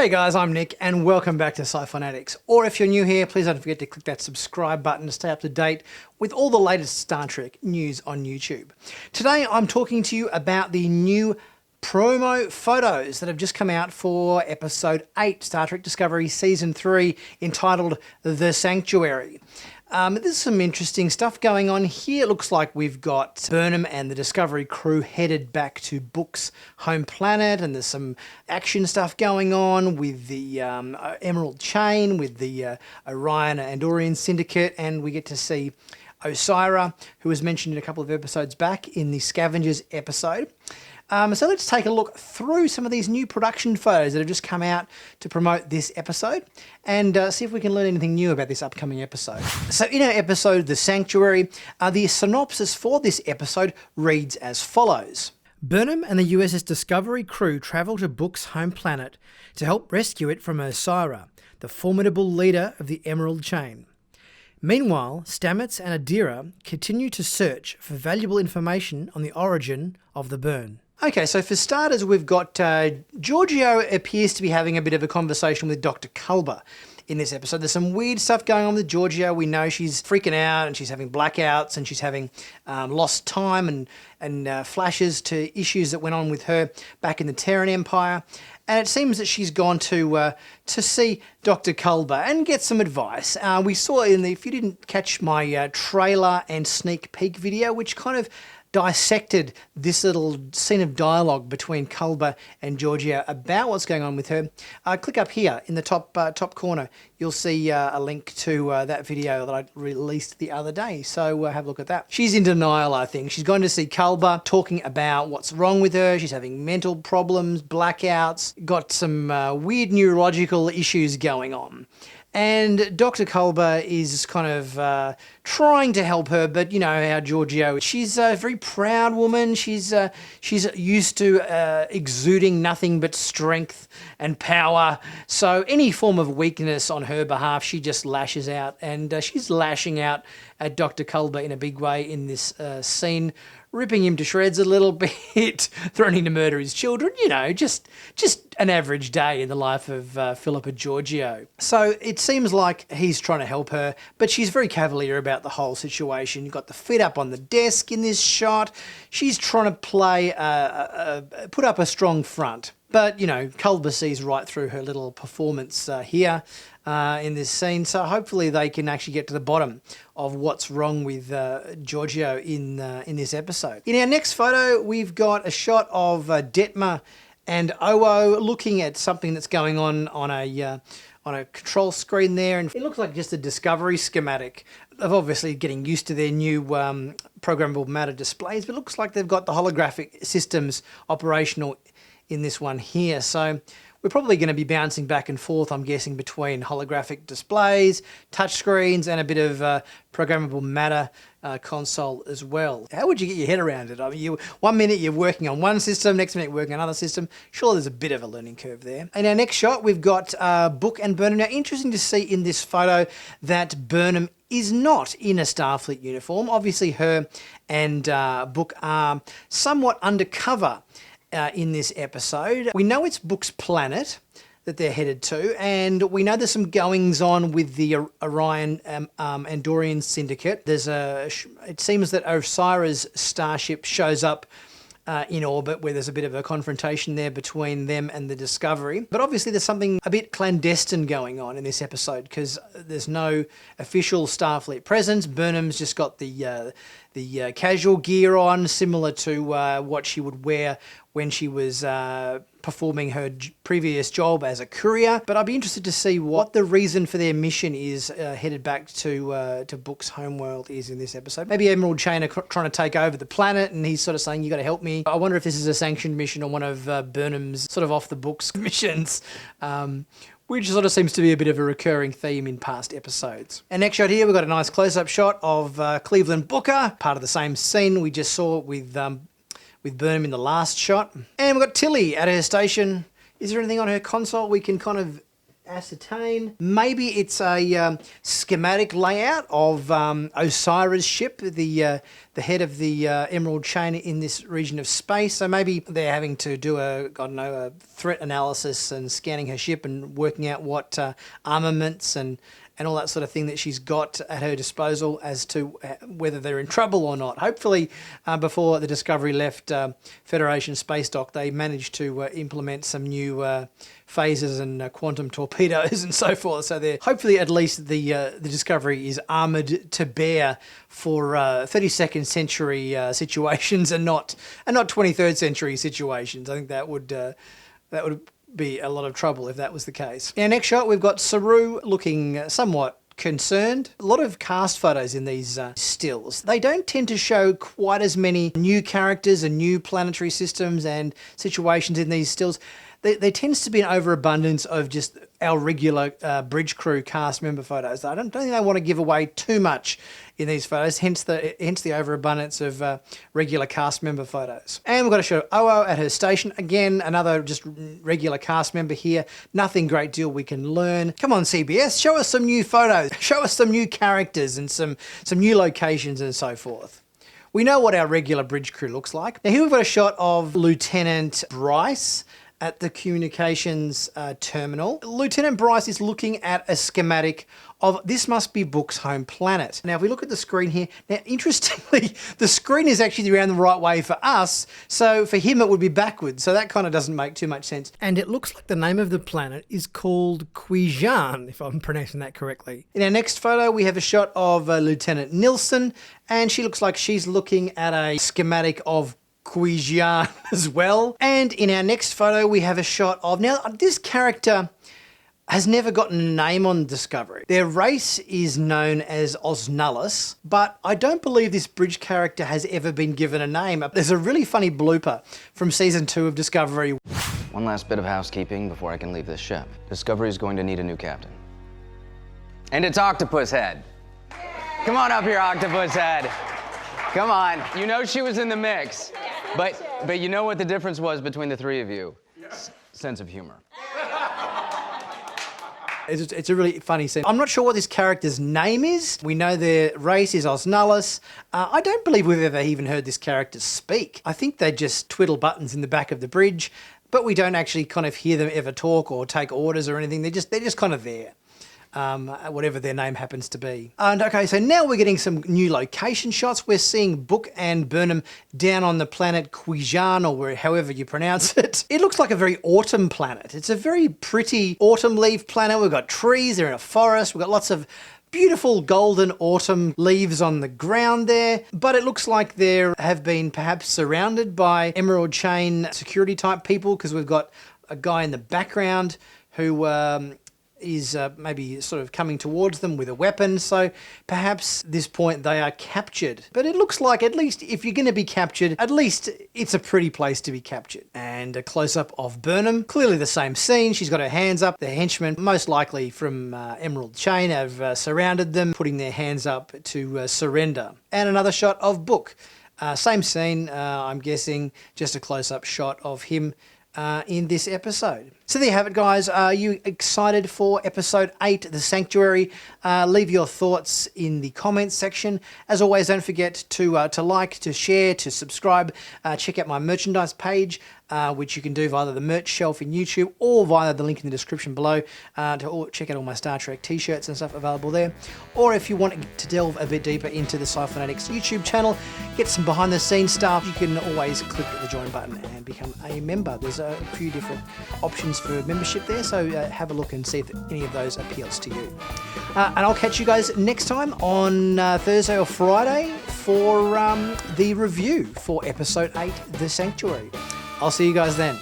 Hey guys, I'm Nick and welcome back to Sci-Fanatics. Or if you're new here, please don't forget to click that subscribe button to stay up to date with all the latest Star Trek news on YouTube. Today I'm talking to you about the new promo photos that have just come out for episode 8, Star Trek Discovery Season 3, entitled The Sanctuary. There's some interesting stuff going on here. It looks like we've got Burnham and the Discovery crew headed back to Book's home planet, and there's some action stuff going on with the Emerald Chain, with the Orion and Andorian Syndicate, and we get to see Osyraa, who was mentioned in a couple of episodes back in the Scavengers episode. So let's take a look through some of these new production photos that have just come out to promote this episode and see if we can learn anything new about this upcoming episode. So in our episode, The Sanctuary, the synopsis for this episode reads as follows. Burnham and the USS Discovery crew travel to Book's home planet to help rescue it from Osyraa, the formidable leader of the Emerald Chain. Meanwhile, Stamets and Adira continue to search for valuable information on the origin of the burn. Okay, so for starters, we've got Georgiou appears to be having a bit of a conversation with Dr. Culber in this episode. There's some weird stuff going on with Georgiou. We know she's freaking out and she's having blackouts and she's having lost time and flashes to issues that went on with her back in the Terran Empire. And it seems that she's gone to see Dr. Culber and get some advice. We saw if you didn't catch my trailer and sneak peek video, which kind of dissected this little scene of dialogue between Culber and Georgiou about what's going on with her. Click up here in the top corner. You'll see a link to that video that I released the other day. So have a look at that. She's in denial, I think. She's going to see Culber talking about what's wrong with her. She's having mental problems, blackouts, got some weird neurological issues going on. And Dr. Culber is kind of trying to help her, but you know how Georgiou, she's a very proud woman. She's used to exuding nothing but strength and power. So any form of weakness on her behalf, she just lashes out, and she's lashing out at Dr. Culber in a big way in this scene, ripping him to shreds a little bit, threatening to murder his children, you know, just an average day in the life of Philippa Georgiou. So it seems like he's trying to help her, but she's very cavalier about the whole situation. You've got the feet up on the desk in this shot. She's trying to play, put up a strong front. But, you know, Culber sees right through her little performance here in this scene. So hopefully they can actually get to the bottom of what's wrong with Georgiou in this episode. In our next photo, we've got a shot of Detmer and Owo looking at something that's going on a control screen there. And it looks like just a Discovery schematic of obviously getting used to their new programmable matter displays. But it looks like they've got the holographic systems operational in this one here. So we're probably going to be bouncing back and forth, I'm guessing, between holographic displays, touchscreens, and a bit of programmable matter console as well. How would you get your head around it? I mean, one minute you're working on one system, next minute you're working on another system. Sure, there's a bit of a learning curve there. In our next shot, we've got Book and Burnham. Now, interesting to see in this photo that Burnham is not in a Starfleet uniform. Obviously, her and Book are somewhat undercover in this episode. We know it's Book's planet that they're headed to, and we know there's some goings on with the Orion Andorian Syndicate. It seems that Osyraa's starship shows up in orbit, where there's a bit of a confrontation there between them and the Discovery. But obviously there's something a bit clandestine going on in this episode because there's no official Starfleet presence. Burnham's just got the casual gear on, similar to what she would wear when she was performing her previous job as a courier. But I'd be interested to see what the reason for their mission is headed back to Book's homeworld is in this episode. Maybe Emerald Chain are trying to take over the planet and he's sort of saying, you got to help me. I wonder if this is a sanctioned mission or one of Burnham's sort of off the books missions. Which sort of seems to be a bit of a recurring theme in past episodes. And next shot here, we've got a nice close-up shot of Cleveland Booker, part of the same scene we just saw with Burnham in the last shot. And we've got Tilly at her station. Is there anything on her console we can kind of ascertain. Maybe it's a schematic layout of Osira's ship, the head of the Emerald Chain in this region of space. So maybe they're having to do a threat analysis and scanning her ship and working out what armaments and all that sort of thing that she's got at her disposal as to whether they're in trouble or not. Hopefully, before the Discovery left Federation Space Dock, they managed to implement some new phasers and quantum torpedoes and so forth. So they're hopefully at least the Discovery is armoured to bear for 32nd century situations and not 23rd century situations. I think that would be a lot of trouble if that was the case. In our next shot, we've got Saru looking somewhat concerned. A lot of cast photos in these stills. They don't tend to show quite as many new characters and new planetary systems and situations in these stills. There tends to be an overabundance of just our regular bridge crew cast member photos. I don't think they want to give away too much in these photos, hence the overabundance of regular cast member photos. And we've got to show Oo at her station. Again, another just regular cast member here. Nothing great deal we can learn. Come on, CBS, show us some new photos. Show us some new characters and some new locations and so forth. We know what our regular bridge crew looks like. Now here we've got a shot of Lieutenant Bryce at the communications terminal. Lieutenant Bryce is looking at a schematic of this must be Book's home planet. Now, if we look at the screen here, now interestingly, the screen is actually around the right way for us, so for him it would be backwards, so that kind of doesn't make too much sense. And it looks like the name of the planet is called Quijan, if I'm pronouncing that correctly. In our next photo, we have a shot of Lieutenant Nilsson, and she looks like she's looking at a schematic of Quijan as well. And in our next photo, we have a shot of... Now, this character has never gotten a name on Discovery. Their race is known as Osnullus, but I don't believe this bridge character has ever been given a name. There's a really funny blooper from Season 2 of Discovery. One last bit of housekeeping before I can leave this ship. Discovery is going to need a new captain. And it's Octopus Head. Come on up here, Octopus Head. Come on. You know she was in the mix. But you know what the difference was between the three of you? Sense of humor. It's a really funny scene. I'm not sure what this character's name is. We know their race is Osnullus. I don't believe we've ever even heard this character speak. I think they just twiddle buttons in the back of the bridge, but we don't actually kind of hear them ever talk or take orders or anything. They're just kind of there. Whatever their name happens to be. And okay, so now we're getting some new location shots. We're seeing Book and Burnham down on the planet Quijan, or however you pronounce it. It looks like a very autumn planet. It's a very pretty autumn leaf planet. We've got trees, they're in a forest, we've got lots of beautiful golden autumn leaves on the ground there, but it looks like they have been perhaps surrounded by Emerald Chain security type people, because we've got a guy in the background who is maybe sort of coming towards them with a weapon, so perhaps at this point they are captured. But it looks like, at least if you're going to be captured, at least it's a pretty place to be captured. And a close-up of Burnham, clearly the same scene. She's got her hands up. The henchmen, most likely from Emerald Chain, have surrounded them, putting their hands up to surrender. And another shot of Book. Same scene, I'm guessing, just a close-up shot of him in this episode. So there you have it, guys. Are you excited for episode 8, The Sanctuary? Leave your thoughts in the comments section. As always, don't forget to like, to share, to subscribe. Check out my merchandise page, which you can do via the merch shelf in YouTube or via the link in the description below to check out all my Star Trek t-shirts and stuff available there. Or if you want to delve a bit deeper into the Sci Fanatics YouTube channel, get some behind the scenes stuff, you can always click the join button and become a member. There's a few different options for membership there, so have a look and see if any of those appeals to you. And I'll catch you guys next time on Thursday or Friday for the review for episode 8, The Sanctuary. I'll see you guys then.